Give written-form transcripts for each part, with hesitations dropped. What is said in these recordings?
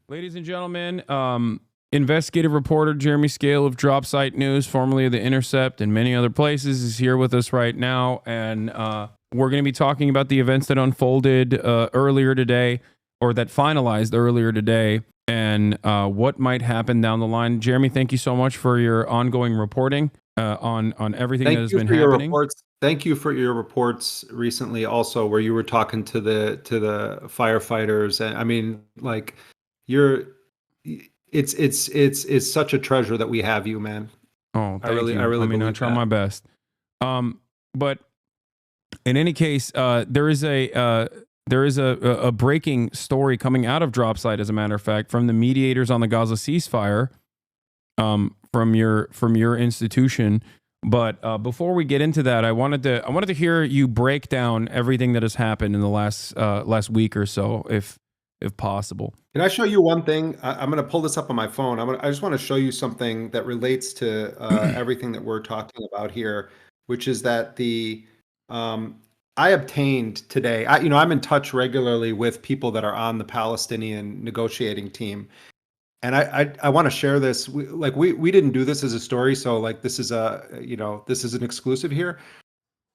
Ladies and gentlemen, investigative reporter Jeremy Scahill of Dropsite News, formerly of The Intercept and many other places, is here with us right now. And we're going to be talking about the events that unfolded earlier today, or that finalized earlier today, and what might happen down the line. Jeremy, thank you so much for your ongoing reporting on everything that has been happening. Thank you for your reports recently also, where you were talking to the firefighters. And I mean, like, it's such a treasure that we have you, man. Oh, thank you. I mean, I try my best. But in any case, there is a breaking story coming out of Dropsite, as a matter of fact, from the mediators on the Gaza ceasefire, from your institution. But before we get into that, I wanted to hear you break down everything that has happened in the last week or so, if possible. Can I show you one thing? I'm going to pull this up on my phone. I just want to show you something that relates to everything that we're talking about here, which is that I obtained today. I'm in touch regularly with people that are on the Palestinian negotiating team, and I want to share this. We didn't do this as a story, so this is an exclusive here.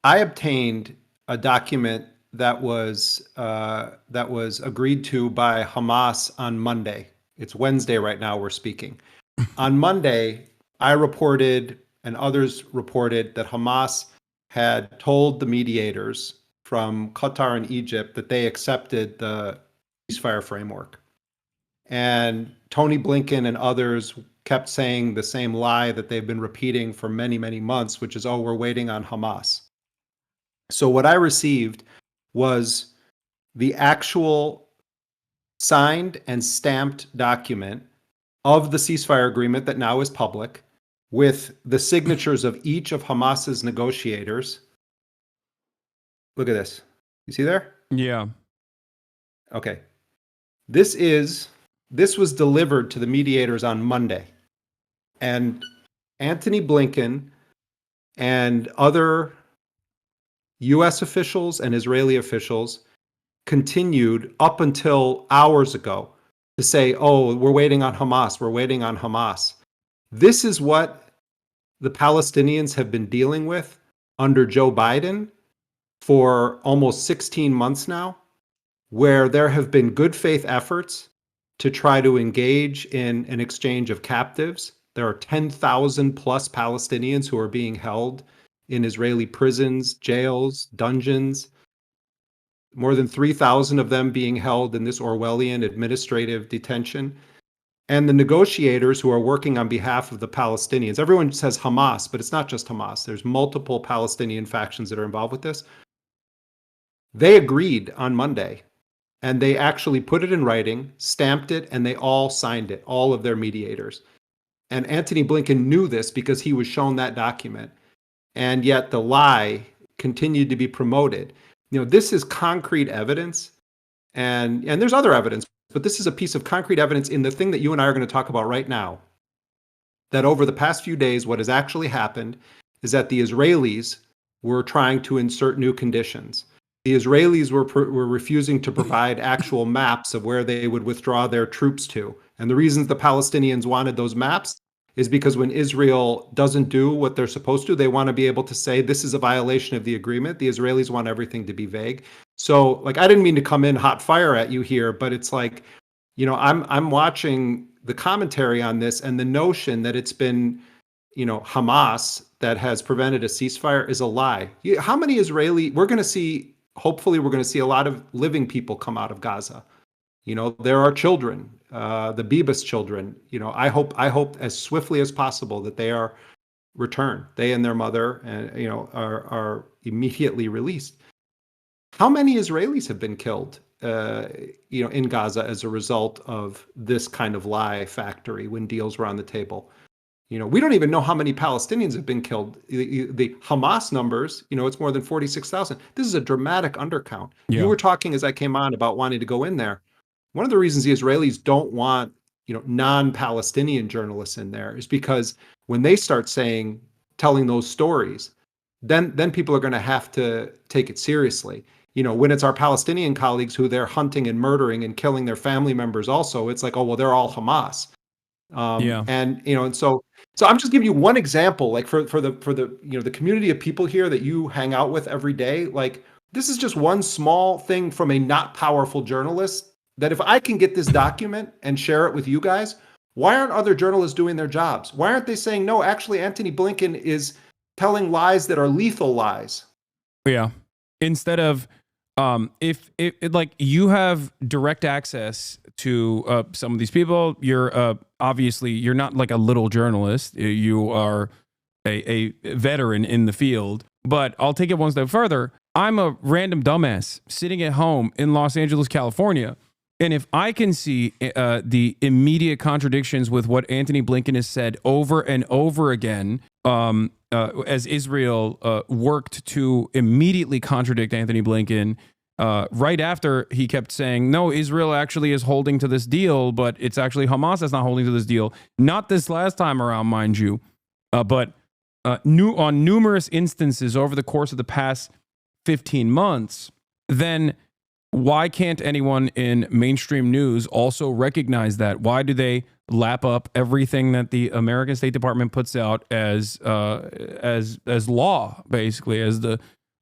I obtained a document that was agreed to by Hamas on Monday. It's Wednesday right now, we're speaking. On Monday, I reported and others reported that Hamas had told the mediators from Qatar and Egypt that they accepted the ceasefire framework. And Tony Blinken and others kept saying the same lie that they've been repeating for many, many months, which is, oh, we're waiting on Hamas. So what I received was the actual signed and stamped document of the ceasefire agreement that now is public, with the signatures of each of Hamas's negotiators. Look at this. You see there? Yeah. Okay. This was delivered to the mediators on Monday. And Antony Blinken and other U.S. officials and Israeli officials continued up until hours ago to say, oh, we're waiting on Hamas, we're waiting on Hamas. This is what the Palestinians have been dealing with under Joe Biden for almost 16 months now, where there have been good faith efforts to try to engage in an exchange of captives. There are 10,000 plus Palestinians who are being held in Israeli prisons, jails, dungeons, more than 3,000 of them being held in this Orwellian administrative detention. And the negotiators who are working on behalf of the Palestinians, everyone says Hamas, but it's not just Hamas. There's multiple Palestinian factions that are involved with this. They agreed on Monday, and they actually put it in writing, stamped it, and they all signed it, all of their mediators. And Antony Blinken knew this because he was shown that document. And yet the lie continued to be promoted. This is concrete evidence, and there's other evidence, but this is a piece of concrete evidence in the thing that you and I are going to talk about right now, that over the past few days, what has actually happened is that the Israelis were trying to insert new conditions. The Israelis were refusing to provide actual maps of where they would withdraw their troops to. And the reasons the Palestinians wanted those maps is because when Israel doesn't do what they're supposed to, they want to be able to say this is a violation of the agreement. The Israelis want everything to be vague. So, I didn't mean to come in hot fire at you here, but it's I'm watching the commentary on this, and the notion that it's been, Hamas that has prevented a ceasefire is a lie. How many hopefully we're going to see a lot of living people come out of Gaza. There are children, the Bibas children. I hope as swiftly as possible that they are returned. They and their mother, are immediately released. How many Israelis have been killed, in Gaza as a result of this kind of lie factory when deals were on the table? We don't even know how many Palestinians have been killed. The Hamas numbers, it's more than 46,000. This is a dramatic undercount. Yeah. You were talking as I came on about wanting to go in there. One of the reasons the Israelis don't want, non-Palestinian journalists in there is because when they start telling those stories, then people are going to have to take it seriously. when it's our Palestinian colleagues who they're hunting and murdering and killing their family members also, it's like, oh, well, they're all Hamas. And so I'm just giving you one example, like for the the community of people here that you hang out with every day. Like, this is just one small thing from a not powerful journalist that if I can get this document and share it with you guys, why aren't other journalists doing their jobs? Why aren't they saying, no, actually, Antony Blinken is telling lies that are lethal lies? Yeah. Instead of, if like you have direct access to some of these people, you're obviously you're not like a little journalist. You are a veteran in the field. But I'll take it one step further. I'm a random dumbass sitting at home in Los Angeles, California. And if I can see the immediate contradictions with what Antony Blinken has said over and over again, as Israel worked to immediately contradict Antony Blinken, right after he kept saying, no, Israel actually is holding to this deal, but it's actually Hamas that's not holding to this deal. Not this last time around, mind you, but on numerous instances over the course of the past 15 months, then why can't anyone in mainstream news also recognize that? Why do they lap up everything that the American State Department puts out as law, basically, as the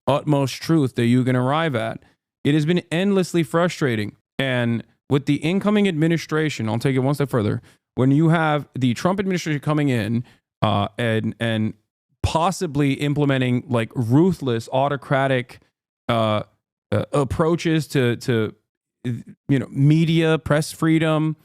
utmost truth that you can arrive at? It has been endlessly frustrating. And with the incoming administration, I'll take it one step further. When you have the Trump administration coming in and possibly implementing like ruthless autocratic approaches to media, press freedom,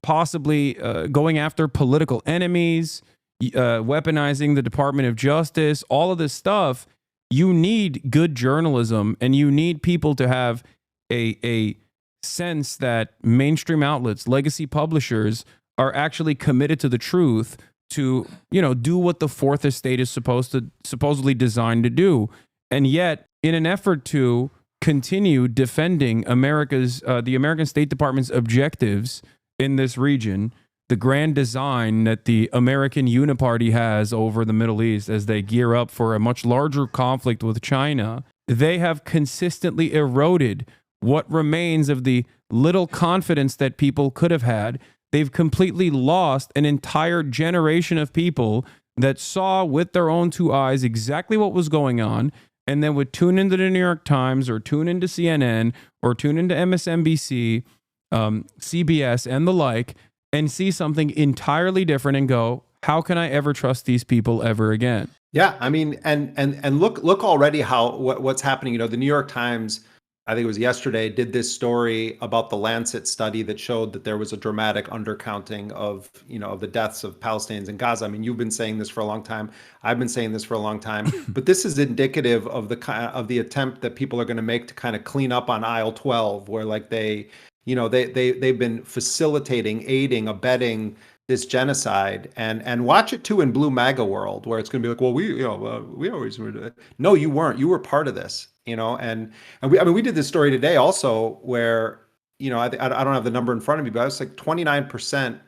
possibly going after political enemies, weaponizing the Department of Justice, all of this stuff, you need good journalism and you need people to have a sense that mainstream outlets, legacy publishers are actually committed to the truth to, do what the Fourth Estate is supposedly designed to do. And yet, in an effort to continue defending the American State Department's objectives in this region, the grand design that the American Uniparty has over the Middle East as they gear up for a much larger conflict with China, they have consistently eroded what remains of the little confidence that people could have had. They've completely lost an entire generation of people that saw with their own two eyes exactly what was going on, and then would tune into the New York Times or tune into CNN or tune into MSNBC, CBS, and the like, and see something entirely different and go, how can I ever trust these people ever again? Yeah, I mean, and look already what's happening. The New York Times, I think it was yesterday, did this story about the Lancet study that showed that there was a dramatic undercounting of the deaths of Palestinians in Gaza. I mean, you've been saying this for a long time. I've been saying this for a long time. But this is indicative of the attempt that people are going to make to kind of clean up on aisle 12, where like they've been facilitating, aiding, abetting this genocide, and watch it too in blue MAGA world, where it's going to be like, well, we always were. No, you weren't. You were part of this. And we did this story today also where, I don't have the number in front of me, but it's like 29%,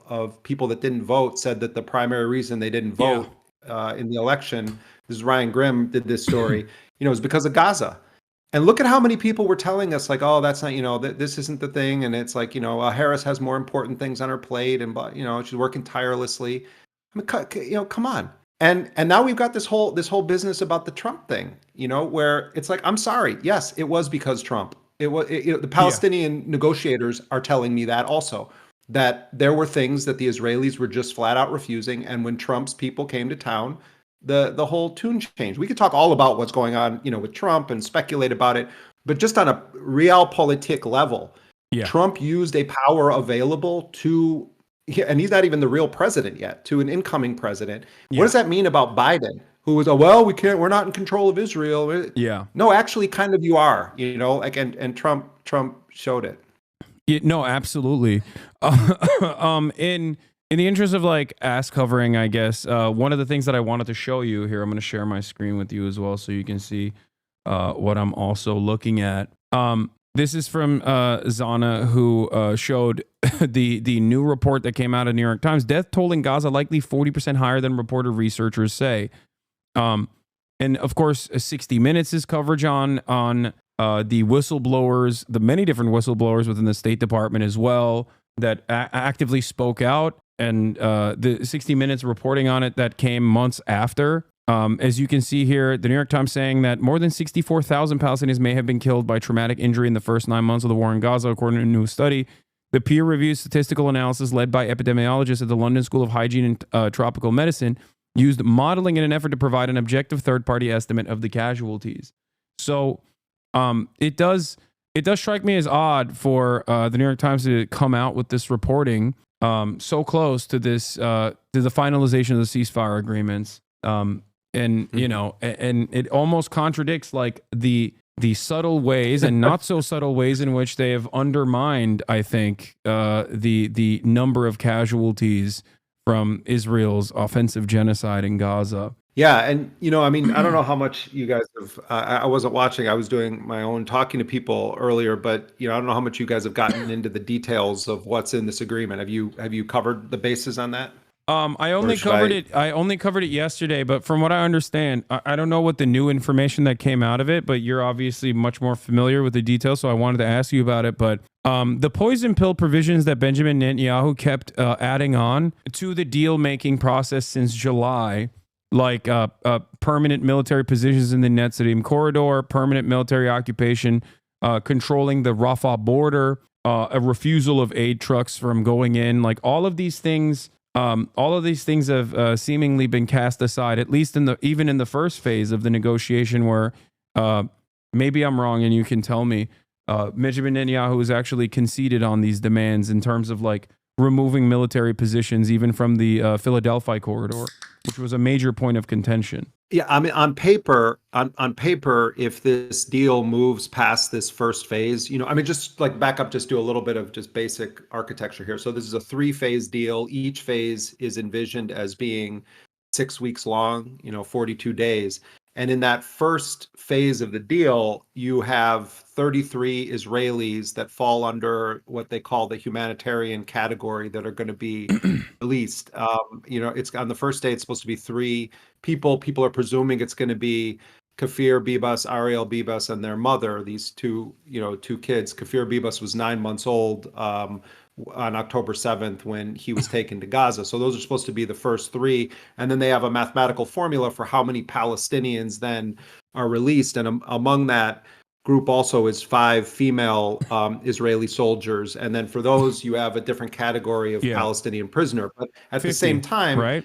of people that didn't vote said that the primary reason they didn't vote in the election, this is Ryan Grimm did this story, is because of Gaza. And look at how many people were telling us like, oh, that's not, this isn't the thing. And it's like, Harris has more important things on her plate and, she's working tirelessly. I mean, come on. And now we've got this whole business about the Trump thing, where it's like, I'm sorry. Yes, it was because Trump. The Palestinian negotiators are telling me that also, that there were things that the Israelis were just flat out refusing. And when Trump's people came to town, the whole tune changed. We could talk all about what's going on, with Trump and speculate about it. But just on a realpolitik level, Trump used a power available to, and he's not even the real president yet, to an incoming president. What does that mean about Biden, who was, we're not in control of Israel? Yeah. No, actually, kind of you are, and Trump showed it. Yeah, no, absolutely. In the interest of like ass covering, I guess, one of the things that I wanted to show you here, I'm going to share my screen with you as well so you can see what I'm also looking at. This is from Zana, who showed the new report that came out of New York Times. Death toll in Gaza likely 40% higher than reported researchers say. And of course, 60 Minutes' coverage on the whistleblowers, the many different whistleblowers within the State Department as well that actively spoke out, and the 60 Minutes reporting on it that came months after. As you can see here, the New York Times saying that more than 64,000 Palestinians may have been killed by traumatic injury in the first 9 months of the war in Gaza, according to a new study. The peer-reviewed statistical analysis led by epidemiologists at the London School of Hygiene and Tropical Medicine used modeling in an effort to provide an objective third-party estimate of the casualties. So it does strike me as odd for the New York Times to come out with this reporting so close to this to the finalization of the ceasefire agreements, and you know, and it almost contradicts like the subtle ways and not so subtle ways in which they have undermined, I think, the number of casualties from Israel's offensive genocide in Gaza. Yeah, and you know, I mean, I don't know how much you guys have. I wasn't watching. I was doing my own talking to people earlier, but you know, I don't know how much you guys have gotten into the details of what's in this agreement. Have you covered the bases on that? I only covered it. I only covered it yesterday, but from what I understand, I don't know what the new information that came out of it. But you're obviously much more familiar with the details, so I wanted to ask you about it. But the poison pill provisions that Benjamin Netanyahu kept adding on to the deal-making process since July, like permanent military positions in the Netzarim corridor, permanent military occupation, controlling the Rafah border, a refusal of aid trucks from going in, like all of these things. All of these things have seemingly been cast aside, at least even in the first phase of the negotiation, where maybe I'm wrong and you can tell me. Benjamin Netanyahu has actually conceded on these demands in terms of like removing military positions, even from the Philadelphia corridor, which was a major point of contention. Yeah, I mean, on paper, if this deal moves past this first phase, you know, I mean, just like back up, just do a little bit of just basic architecture here. So this is a 3-phase deal. Each phase is envisioned as being 6 weeks long, you know, 42 days. And in that first phase of the deal, you have 33 Israelis that fall under what they call the humanitarian category that are going to be released. You know, it's on the first day, it's supposed to be 3 people. People are presuming it's going to be Kafir Bibas, Ariel Bibas, and their mother, these two kids. Kafir Bibas was 9 months old on October 7th when he was taken to Gaza. So those are supposed to be the first 3. And then they have a mathematical formula for how many Palestinians then are released. And among that group also is 5 female Israeli soldiers. And then for those, you have a different category of Palestinian prisoner. But at 50, the same time, right?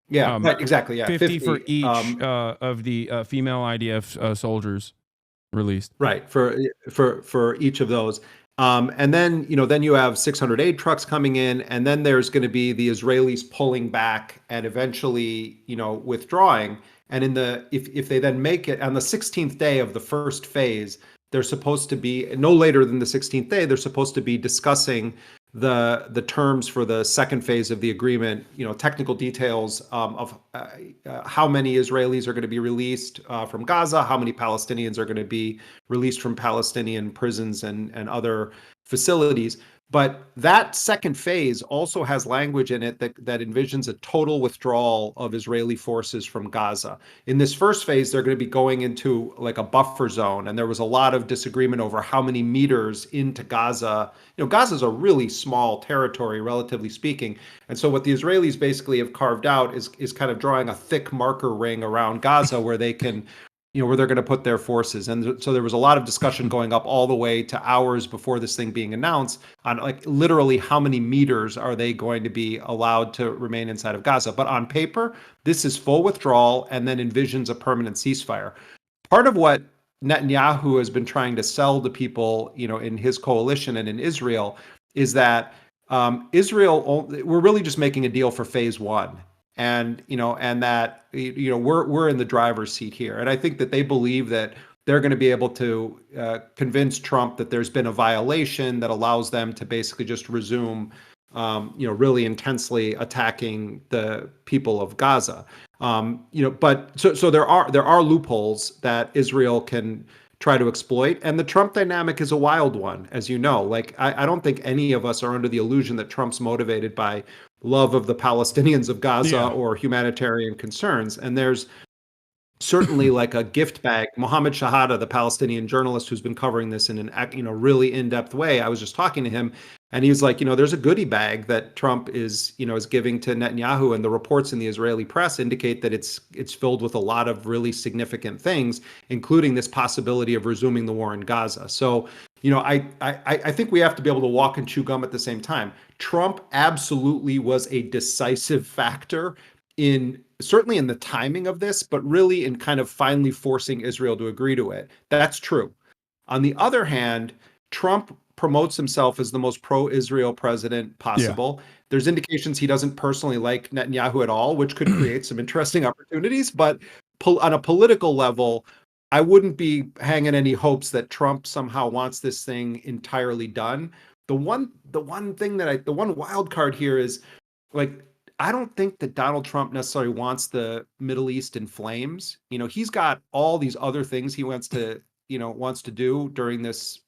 Yeah, right, exactly. Yeah, 50 for each of the female IDF soldiers released. Right, for each of those. And then, you know, then you have 600 aid trucks coming in, and then there's going to be the Israelis pulling back and eventually, you know, withdrawing. And if they then make it on the 16th day of the first phase, they're supposed to be no later than the 16th day. They're supposed to be discussing the terms for the second phase of the agreement, you know, technical details of how many Israelis are going to be released from Gaza, how many Palestinians are going to be released from Palestinian prisons and other facilities. But that second phase also has language in it that envisions a total withdrawal of Israeli forces from Gaza. In this first phase, they're going to be going into like a buffer zone. And there was a lot of disagreement over how many meters into Gaza. You know, Gaza is a really small territory, relatively speaking. And so what the Israelis basically have carved out is kind of drawing a thick marker ring around Gaza where they can, you know, where they're going to put their forces. And so there was a lot of discussion going up all the way to hours before this thing being announced on like literally how many meters are they going to be allowed to remain inside of Gaza. But on paper, this is full withdrawal and then envisions a permanent ceasefire. Part of what Netanyahu has been trying to sell to people, you know, in his coalition and in Israel is that Israel, we're really just making a deal for phase 1. And, you know, and that, you know, we're in the driver's seat here. And I think that they believe that they're going to be able to convince Trump that there's been a violation that allows them to basically just resume, you know, really intensely attacking the people of Gaza. You know, but so there are loopholes that Israel can try to exploit. And the Trump dynamic is a wild one, as you know. Like, I don't think any of us are under the illusion that Trump's motivated by love of the Palestinians of Gaza or humanitarian concerns. And there's certainly like a gift bag. Mohammed Shahada, the Palestinian journalist who's been covering this in an really in-depth way, I was just talking to him, and he was like, there's a goodie bag that Trump is giving to Netanyahu, and the reports in the Israeli press indicate that it's filled with a lot of really significant things, including this possibility of resuming the war in Gaza. So, I think we have to be able to walk and chew gum at the same time. Trump absolutely was a decisive factor certainly in the timing of this, but really in kind of finally forcing Israel to agree to it. That's true. On the other hand, Trump promotes himself as the most pro-Israel president possible. Yeah. There's indications he doesn't personally like Netanyahu at all, which could create some interesting opportunities. But on a political level, I wouldn't be hanging any hopes that Trump somehow wants this thing entirely done. The one wild card here is, like, I don't think that Donald Trump necessarily wants the Middle East in flames. He's got all these other things he wants to do during this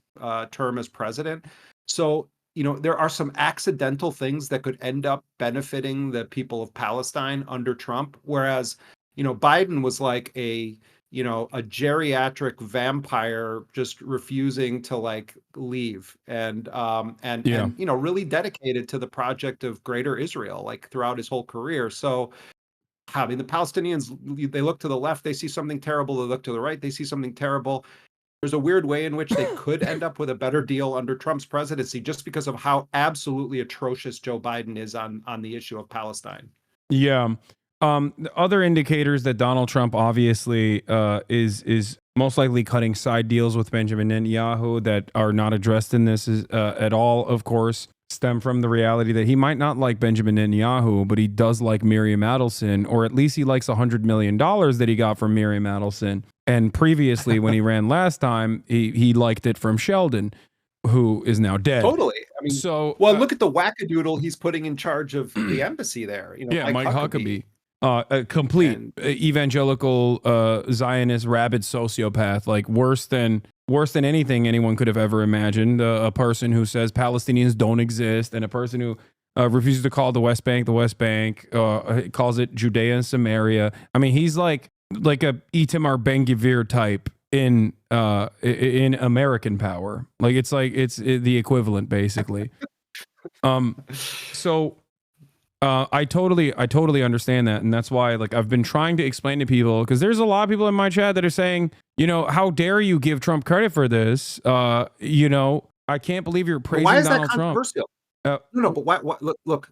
term as president. So, there are some accidental things that could end up benefiting the people of Palestine under Trump. Whereas, Biden was like a geriatric vampire just refusing to leave and really dedicated to the project of Greater Israel throughout his whole career. So, I mean, the Palestinians, they look to the left, they see something terrible. They look to the right, they see something terrible. There's a weird way in which they could end up with a better deal under Trump's presidency, just because of how absolutely atrocious Joe Biden is on the issue of Palestine. Yeah. The other indicators that Donald Trump obviously is most likely cutting side deals with Benjamin Netanyahu that are not addressed in this at all, of course, stem from the reality that he might not like Benjamin Netanyahu, but he does like Miriam Adelson, or at least he likes $100 million that he got from Miriam Adelson. And previously, when he ran last time, he liked it from Sheldon, who is now dead. Totally. I mean, look at the wackadoodle he's putting in charge of the embassy there. Mike Huckabee. A complete evangelical Zionist rabid sociopath, like worse than anything anyone could have ever imagined. A person who says Palestinians don't exist, and a person who refuses to call the West Bank, calls it Judea and Samaria. I mean, he's like a Itamar Ben-Gvir type in American power. It's the equivalent, basically. So. I totally understand that, and that's why I've been trying to explain to people, because there's a lot of people in my chat that are saying, how dare you give Trump credit for this? I can't believe you're praising Donald Trump. Why is that controversial? No, but why, look,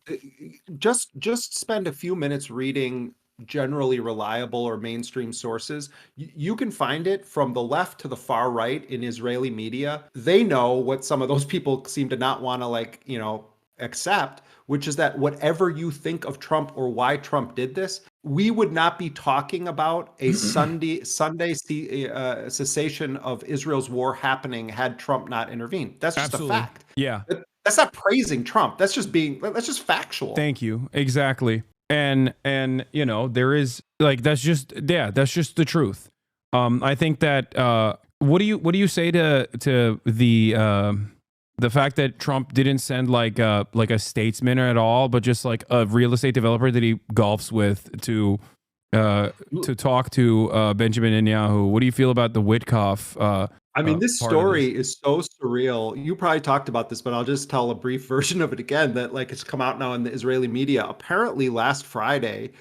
just spend a few minutes reading generally reliable or mainstream sources. You can find it from the left to the far right in Israeli media. They know what some of those people seem to not want to accept, which is that whatever you think of Trump or why Trump did this, we would not be talking about a Sunday cessation of Israel's war happening had Trump not intervened. That's just Absolutely. a fact. Yeah. That's not praising Trump. That's just factual. Thank you. Exactly. And there is that's just the truth. I think that what do you say to the fact that Trump didn't send like a statesman at all, but just like a real estate developer that he golfs with to talk to Benjamin Netanyahu? What do you feel about the Witkoff? I mean, this story is so surreal. You probably talked about this, but I'll just tell a brief version of it again. That it's come out now in the Israeli media. Apparently, last Friday,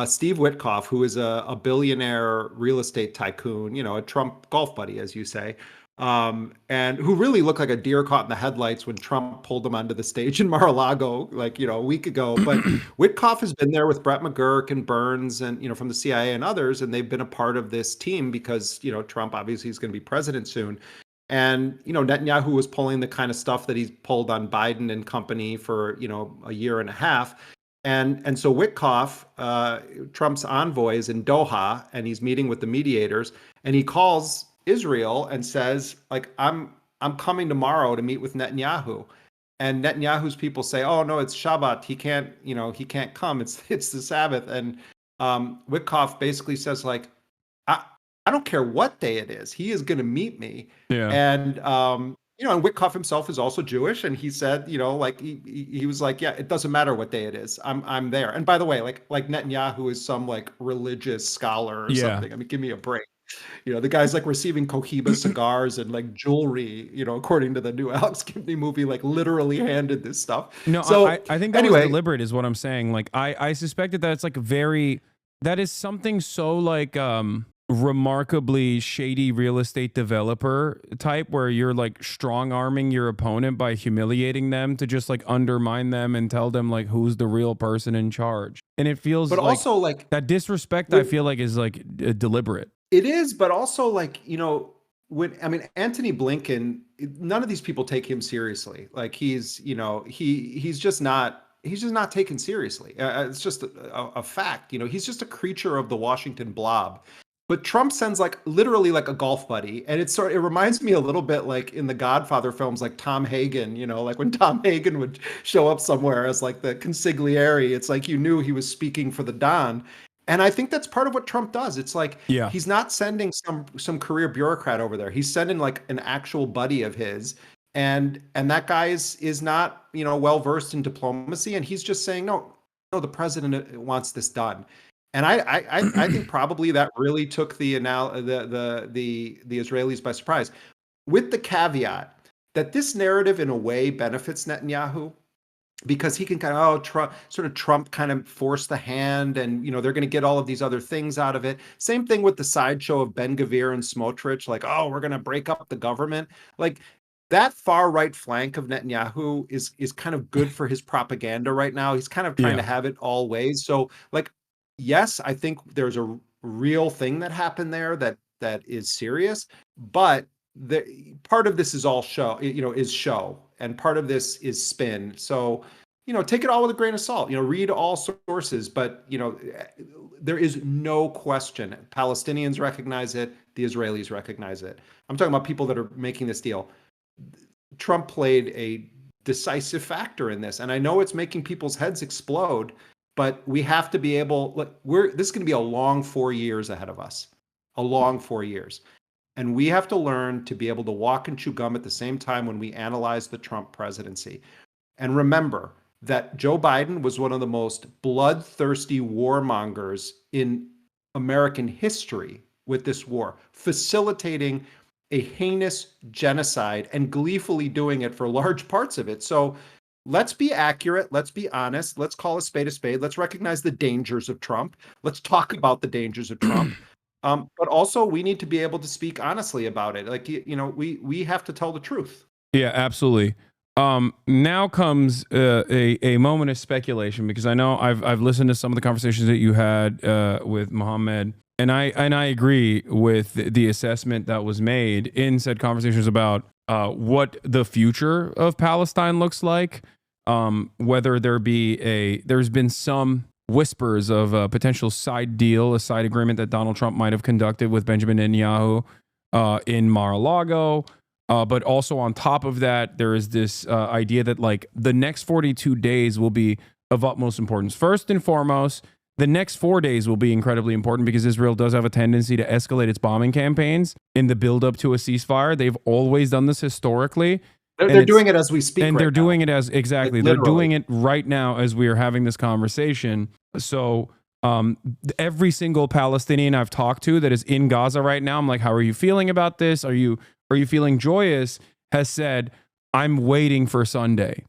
Steve Witkoff, who is a billionaire real estate tycoon, a Trump golf buddy, as you say. And who really looked like a deer caught in the headlights when Trump pulled him onto the stage in Mar-a-Lago, a week ago. But Witkoff has been there with Brett McGurk and Burns and, from the CIA and others, and they've been a part of this team because, Trump obviously is going to be president soon. And, Netanyahu was pulling the kind of stuff that he's pulled on Biden and company for, a year and a half. And so Witkoff, Trump's envoy, is in Doha, and he's meeting with the mediators, and he calls Israel and says, I'm coming tomorrow to meet with Netanyahu. And Netanyahu's people say, oh no, it's Shabbat, he can't come, it's the Sabbath. And Witkoff basically says, I don't care what day it is, he is going to meet me. Yeah. And and Witkoff himself is also Jewish, and he said, like he was like, yeah, it doesn't matter what day it is, I'm there. And by the way, like Netanyahu is some like religious scholar or something. I mean, give me a break. The guy's like receiving Cohiba cigars and like jewelry, according to the new Alex Gibney movie, like literally handed this stuff. No, so I think that was deliberate, is what I'm saying. Like I suspected that it's like that is something so like remarkably shady real estate developer type, where you're like strong arming your opponent by humiliating them to just like undermine them and tell them like who's the real person in charge. And it feels but also like that disrespect, I feel like, is like deliberate. It is, but also like, Antony Blinken, none of these people take him seriously. Like he's just not taken seriously. It's just a fact. He's just a creature of the Washington blob. But Trump sends like literally like a golf buddy, and it reminds me a little bit like in the Godfather films, like Tom Hagen. Like when Tom Hagen would show up somewhere as like the consigliere, it's like you knew he was speaking for the Don. And I think that's part of what Trump does. It's like he's not sending some career bureaucrat over there. He's sending like an actual buddy of his, and that guy is not well versed in diplomacy, and he's just saying no, the president wants this done. And I think probably that really took the Israelis by surprise, with the caveat that this narrative in a way benefits Netanyahu, because he can kind of Trump kind of force the hand, and they're going to get all of these other things out of it. Same thing with the sideshow of Ben Gvir and Smotrich, like, oh, we're going to break up the government. Like that far right flank of Netanyahu is kind of good for his propaganda right now. He's kind of trying to have it all ways. So like, yes, I think there's a real thing that happened there that is serious, but part of this is all show, is show, and part of this is spin. So, take it all with a grain of salt. Read all sources, but there is no question. Palestinians recognize it. The Israelis recognize it. I'm talking about people that are making this deal. Trump played a decisive factor in this, and I know it's making people's heads explode. But we have to be able. This is going to be a long 4 years ahead of us. A long 4 years. And we have to learn to be able to walk and chew gum at the same time when we analyze the Trump presidency. And remember that Joe Biden was one of the most bloodthirsty warmongers in American history with this war, facilitating a heinous genocide and gleefully doing it for large parts of it. So let's be accurate. Let's be honest. Let's call a spade a spade. Let's recognize the dangers of Trump. Let's talk about the dangers of Trump. But also we need to be able to speak honestly about it. Like, we have to tell the truth. Yeah, absolutely. Now comes a moment of speculation, because I know I've listened to some of the conversations that you had with Mohammed, and I agree with the assessment that was made in said conversations about what the future of Palestine looks like. Whether there's been some whispers of a potential side deal, a side agreement that Donald Trump might have conducted with Benjamin Netanyahu in Mar-a-Lago. But also on top of that, there is this idea that like the next 42 days will be of utmost importance. First and foremost, the next 4 days will be incredibly important, because Israel does have a tendency to escalate its bombing campaigns in the buildup to a ceasefire. They've always done this historically. They're doing it as we speak. And they're doing it as exactly. They're doing it right now as we are having this conversation. So every single Palestinian I've talked to that is in Gaza right now, I'm like, how are you feeling about this? Are you feeling joyous? Has said, I'm waiting for Sunday.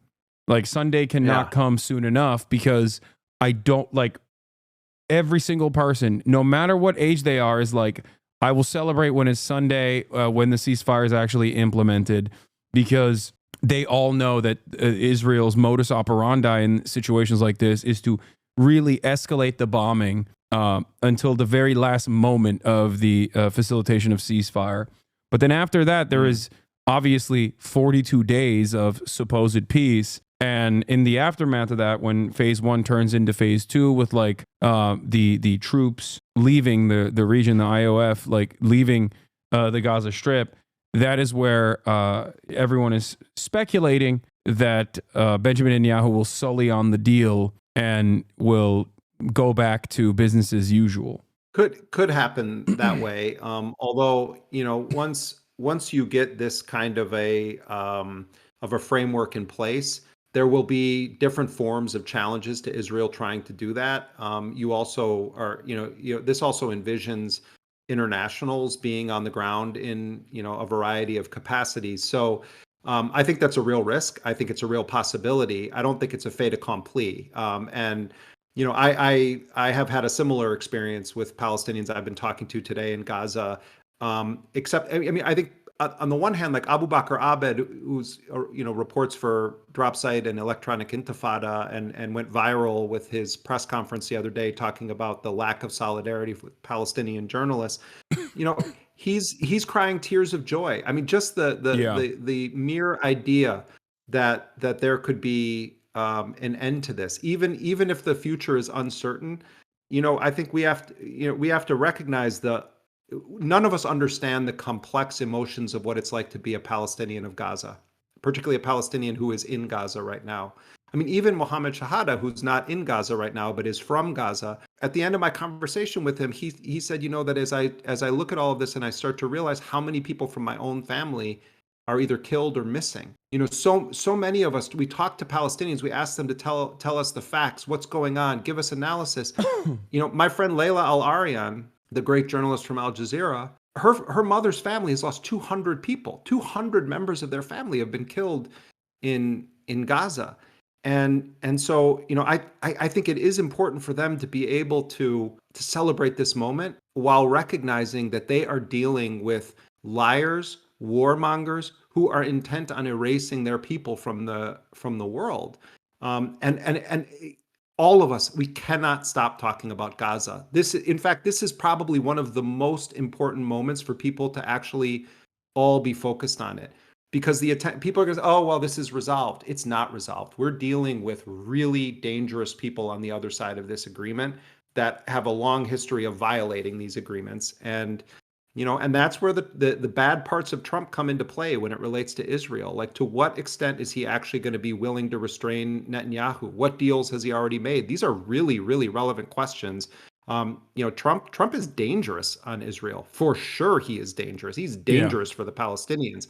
Like Sunday cannot come soon enough, because I don't like. Every single person, no matter what age they are, is like, I will celebrate when it's Sunday, when the ceasefire is actually implemented, because they all know that Israel's modus operandi in situations like this is to really escalate the bombing until the very last moment of the facilitation of ceasefire. But then after that, there is obviously 42 days of supposed peace. And in the aftermath of that, when phase 1 turns into phase 2 with like the troops leaving the region, the IOF, like leaving the Gaza Strip, that is where everyone is speculating that Benjamin Netanyahu will sully on the deal and will go back to business as usual. Could happen that way. Although, once you get this kind of a framework in place, there will be different forms of challenges to Israel trying to do that. You also are, this also envisions internationals being on the ground in, a variety of capacities. So I think that's a real risk. I think it's a real possibility. I don't think it's a fait accompli. And I have had a similar experience with Palestinians I've been talking to today in Gaza. Except, I mean, I think on the one hand, like Abu Bakr Abed, who's reports for Dropsite and Electronic Intifada, and went viral with his press conference the other day talking about the lack of solidarity with Palestinian journalists. He's crying tears of joy. I mean, just the mere idea that there could be an end to this, even if the future is uncertain. I think we have to recognize none of us understand the complex emotions of what it's like to be a Palestinian of Gaza, particularly a Palestinian who is in Gaza right now. I mean, even Mohammed Shahada, who's not in Gaza right now, but is from Gaza, at the end of my conversation with him, he said, that as I look at all of this and I start to realize how many people from my own family are either killed or missing. So many of us, we talk to Palestinians, we ask them to tell us the facts, what's going on, give us analysis. My friend Layla Al-Arian, the great journalist from Al Jazeera, her mother's family has lost 200 people. 200 members of their family have been killed in Gaza. And so, I think it is important for them to be able to celebrate this moment while recognizing that they are dealing with liars, warmongers who are intent on erasing their people from the world. And all of us, we cannot stop talking about Gaza. This is probably one of the most important moments for people to actually all be focused on it. Because people are going to say, oh, well, this is resolved. It's not resolved. We're dealing with really dangerous people on the other side of this agreement that have a long history of violating these agreements. And that's where the bad parts of Trump come into play when it relates to Israel. Like, to what extent is he actually going to be willing to restrain Netanyahu? What deals has he already made? These are really, really relevant questions. Trump is dangerous on Israel. For sure, he is dangerous. He's dangerous for the Palestinians.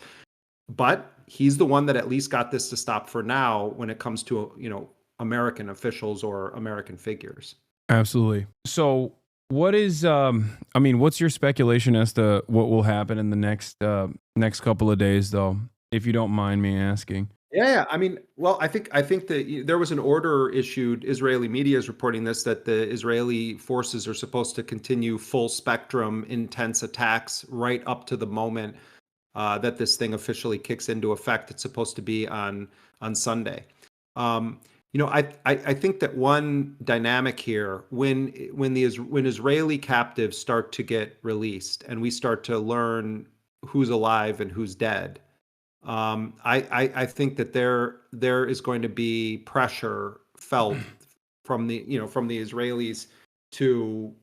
But he's the one that at least got this to stop for now when it comes to, American officials or American figures. Absolutely. So what is, what's your speculation as to what will happen in the next couple of days, though, if you don't mind me asking? Yeah. I mean, well, I think that there was an order issued. Israeli media is reporting this, that the Israeli forces are supposed to continue full spectrum, intense attacks right up to the moment that this thing officially kicks into effect. It's supposed to be on Sunday. I think that one dynamic here, when Israeli captives start to get released and we start to learn who's alive and who's dead, I think that there is going to be pressure felt from the Israelis to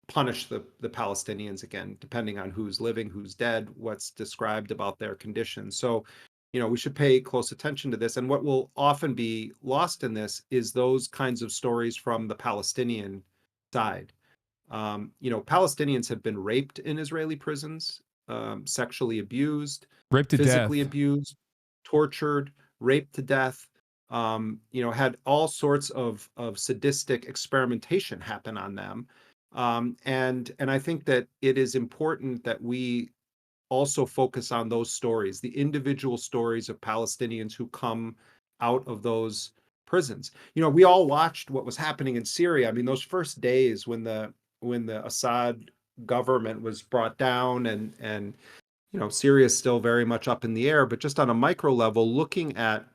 punish the Palestinians again, depending on who's living, who's dead, what's described about their conditions. So, we should pay close attention to this. And what will often be lost in this is those kinds of stories from the Palestinian side. Palestinians have been raped in Israeli prisons, sexually abused, raped to physically death, abused, tortured, raped to death. Had all sorts of sadistic experimentation happen on them. And I think that it is important that we also focus on those stories, the individual stories of Palestinians who come out of those prisons. We all watched what was happening in Syria. I mean, those first days when the Assad government was brought down, and Syria is still very much up in the air, but just on a micro level, looking at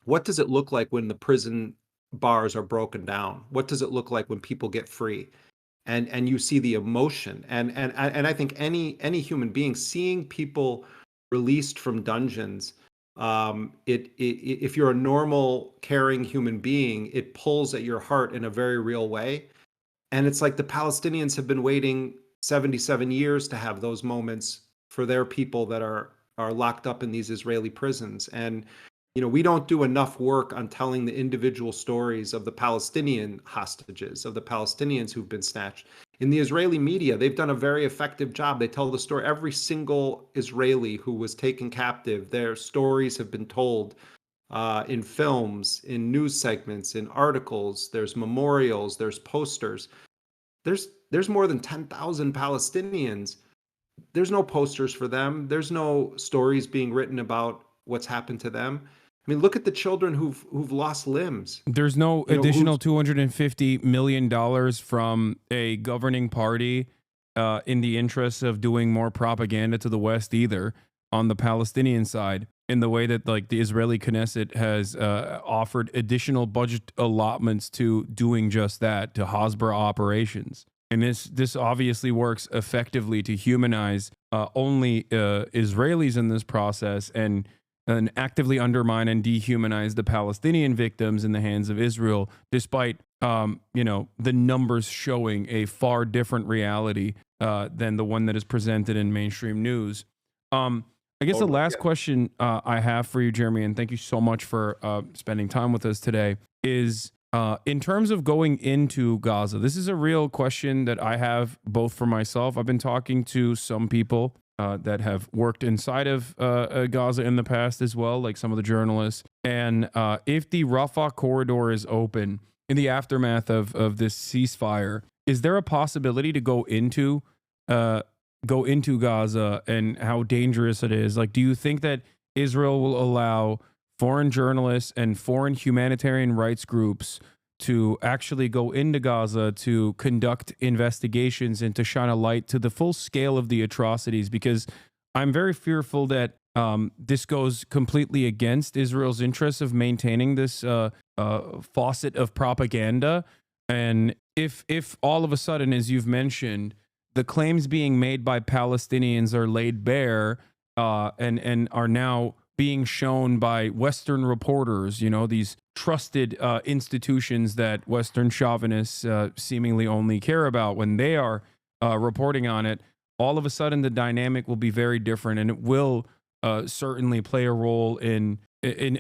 what does it look like when the prison bars are broken down? What does it look like when people get free? And you see the emotion, and I think any human being seeing people released from dungeons, if you're a normal, caring human being, it pulls at your heart in a very real way. And it's like the Palestinians have been waiting 77 years to have those moments for their people that are locked up in these Israeli prisons. And we don't do enough work on telling the individual stories of the Palestinian hostages, of the Palestinians who've been snatched. In the Israeli media, they've done a very effective job. They tell the story. Every single Israeli who was taken captive, their stories have been told in films, in news segments, in articles. There's memorials, there's posters. There's more than 10,000 Palestinians. There's no posters for them. There's no stories being written about what's happened to them. I mean, look at the children who've lost limbs. There's no additional $250 million from a governing party in the interest of doing more propaganda to the West either on the Palestinian side, in the way that like the Israeli Knesset has offered additional budget allotments to doing just that, to Hasbara operations. And this obviously works effectively to humanize only Israelis in this process and actively undermine and dehumanize the Palestinian victims in the hands of Israel, despite the numbers showing a far different reality than the one that is presented in mainstream news. I guess the last question I have for you, Jeremy, and thank you so much for spending time with us today, is in terms of going into Gaza. This is a real question that I have both for myself. I've been talking to some people that have worked inside of Gaza in the past as well, like some of the journalists. And if the Rafah corridor is open in the aftermath of this ceasefire, is there a possibility to go into Gaza, and how dangerous it is? Like, do you think that Israel will allow foreign journalists and foreign humanitarian rights groups to actually go into Gaza to conduct investigations and to shine a light to the full scale of the atrocities? Because I'm very fearful that this goes completely against Israel's interests of maintaining this faucet of propaganda. And if all of a sudden, as you've mentioned, the claims being made by Palestinians are laid bare and are now being shown by Western reporters, these trusted institutions that Western chauvinists seemingly only care about when they are reporting on it, all of a sudden the dynamic will be very different, and it will certainly play a role in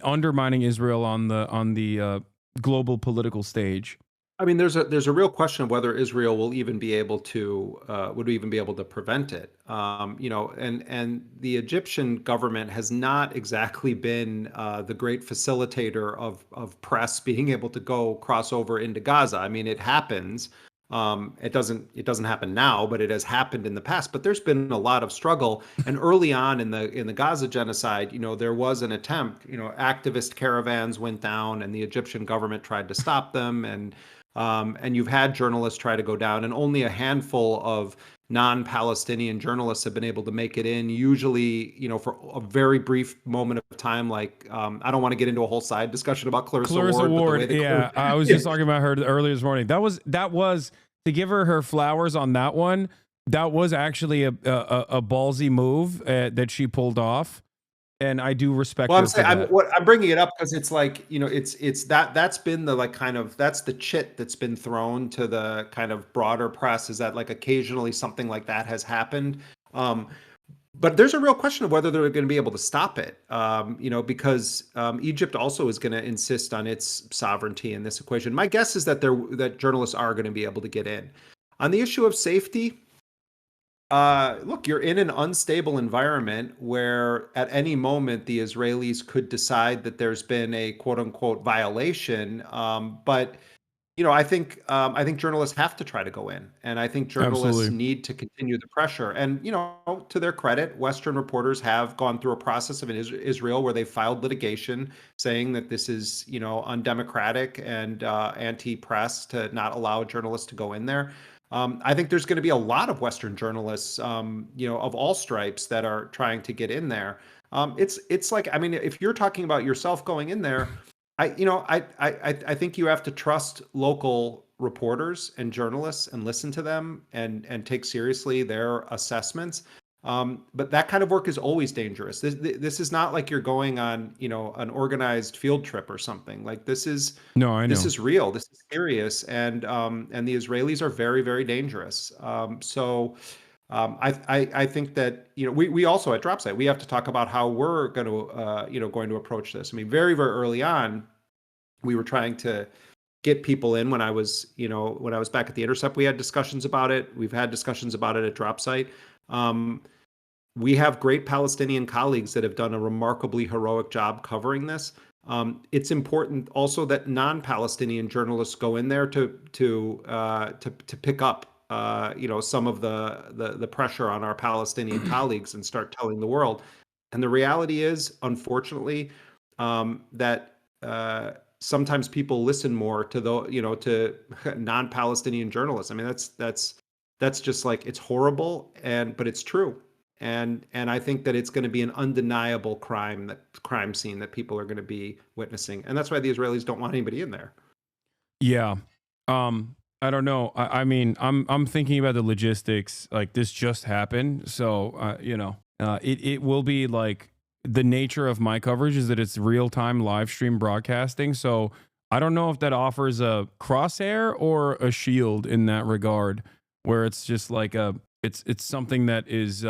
undermining Israel on the global political stage. I mean, there's a real question of whether Israel will even be able to prevent it. And the Egyptian government has not exactly been the great facilitator of press being able to cross over into Gaza. I mean, it happens. It doesn't happen now, but it has happened in the past. But there's been a lot of struggle. And early on in the Gaza genocide, there was an attempt. Activist caravans went down, and the Egyptian government tried to stop them. And you've had journalists try to go down, and only a handful of non-Palestinian journalists have been able to make it in, usually, for a very brief moment of time. Like, I don't want to get into a whole side discussion about Clarissa Ward. Yeah, I was just talking about her earlier this morning. That was to give her flowers on that one. That was actually a ballsy move that she pulled off. And I do respect. Well, I'm bringing it up because it's like, that's been the that's the chit that's been thrown to the kind of broader press, is that like occasionally something like that has happened. But there's a real question of whether they're going to be able to stop it, because Egypt also is going to insist on its sovereignty in this equation. My guess is that that journalists are going to be able to get in. On the issue of safety, look, you're in an unstable environment where at any moment the Israelis could decide that there's been a quote unquote violation. But I think journalists have to try to go in, and I think journalists need to continue the pressure. And to their credit, Western reporters have gone through a process of Israel where they filed litigation saying that this is undemocratic and anti-press to not allow journalists to go in there. I think there's going to be a lot of Western journalists, of all stripes, that are trying to get in there. It's like, I mean, if you're talking about yourself going in there, I think you have to trust local reporters and journalists and listen to them and take seriously their assessments. But that kind of work is always dangerous. This is not like you're going on, an organized field trip or something. Like, this is this is real. This is serious, and the Israelis are very, very dangerous. So I think that, we also at Dropsite, we have to talk about how we're going to going to approach this. I mean, very, very early on, we were trying to get people in. When I was back at The Intercept, we had discussions about it. We've had discussions about it at Dropsite. We have great Palestinian colleagues that have done a remarkably heroic job covering this. It's important also that non-Palestinian journalists go in there to pick up some of the pressure on our Palestinian colleagues and start telling the world. And the reality is, unfortunately, that sometimes people listen more to to non-Palestinian journalists. I mean, that's just like, it's horrible, but it's true. And I think that it's going to be an undeniable crime scene that people are going to be witnessing, and that's why the Israelis don't want anybody in there. Yeah, I don't know. I mean, I'm thinking about the logistics. Like, this just happened, so it will be like, the nature of my coverage is that it's real time live stream broadcasting. So I don't know if that offers a crosshair or a shield in that regard, where it's just like it's something that is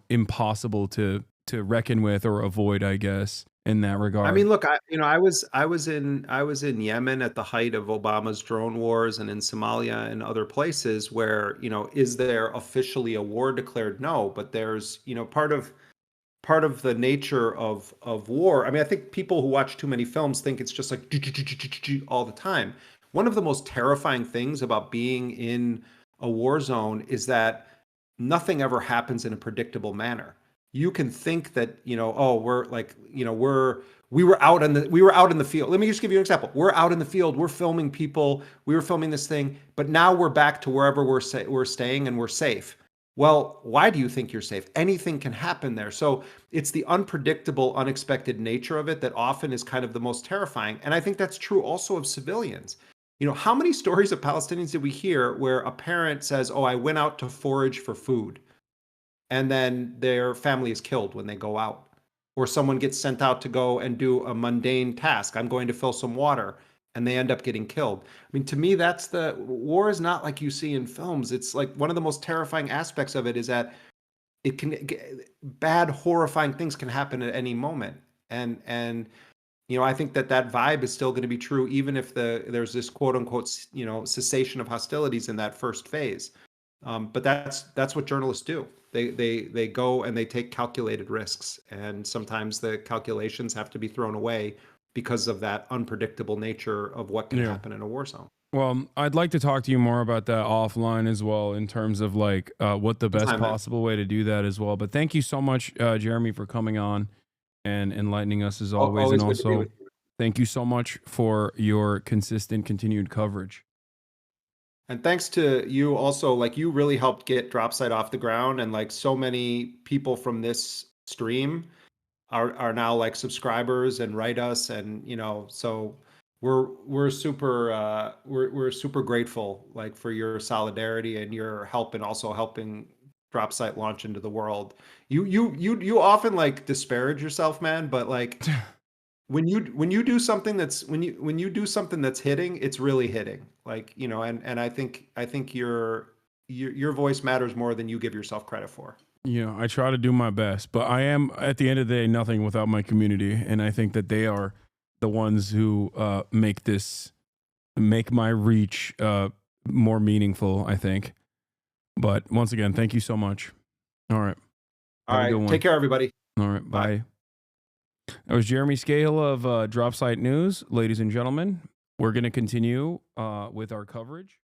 impossible to reckon with or avoid, I guess, in that regard. I mean, look, I was in Yemen at the height of Obama's drone wars, and in Somalia and other places where, is there officially a war declared? No, but there's, part of the nature of war. I mean, I think people who watch too many films think it's just like all the time. One of the most terrifying things about being in a war zone is that nothing ever happens in a predictable manner. You can think that, we're like, we were out in the field. Let me just give you an example. We're out in the field. We're filming people. We were filming this thing, but now we're back to wherever we're staying and we're safe. Well, why do you think you're safe? Anything can happen there. So it's the unpredictable, unexpected nature of it that often is kind of the most terrifying. And I think that's true also of civilians. How many stories of Palestinians did we hear where a parent says, "Oh, I went out to forage for food," and then their family is killed when they go out? Or someone gets sent out to go and do a mundane task. "I'm going to fill some water," and they end up getting killed. I mean, to me, that's the war is not like you see in films. It's like, one of the most terrifying aspects of it is that bad, horrifying things can happen at any moment. And I think that vibe is still going to be true, even if there's this quote unquote, cessation of hostilities in that first phase. But that's what journalists do. They go and they take calculated risks, and sometimes the calculations have to be thrown away because of that unpredictable nature of what can happen in a war zone. Well, I'd like to talk to you more about that offline as well, in terms of like what the best possible way to do that as well. But thank you so much, Jeremy, for coming on and enlightening us as always. And also, thank you so much for your consistent, continued coverage. And thanks to you also, like, you really helped get Dropsite off the ground, and like, so many people from this stream are now like subscribers and write us, and so we're super grateful, like, for your solidarity and your help, and also helping Dropsite launch into the world. You often like disparage yourself, man, but like, when you do something that's when you do something that's hitting, it's really hitting. Like, and I think your voice matters more than you give yourself credit for. I try to do my best, but I am, at the end of the day, nothing without my community, and I think that they are the ones who make my reach more meaningful, I think. But once again, thank you so much. All right. All right. Take care, everybody. All right. Bye. That was Jeremy Scahill of Dropsite News. Ladies and gentlemen, we're going to continue with our coverage.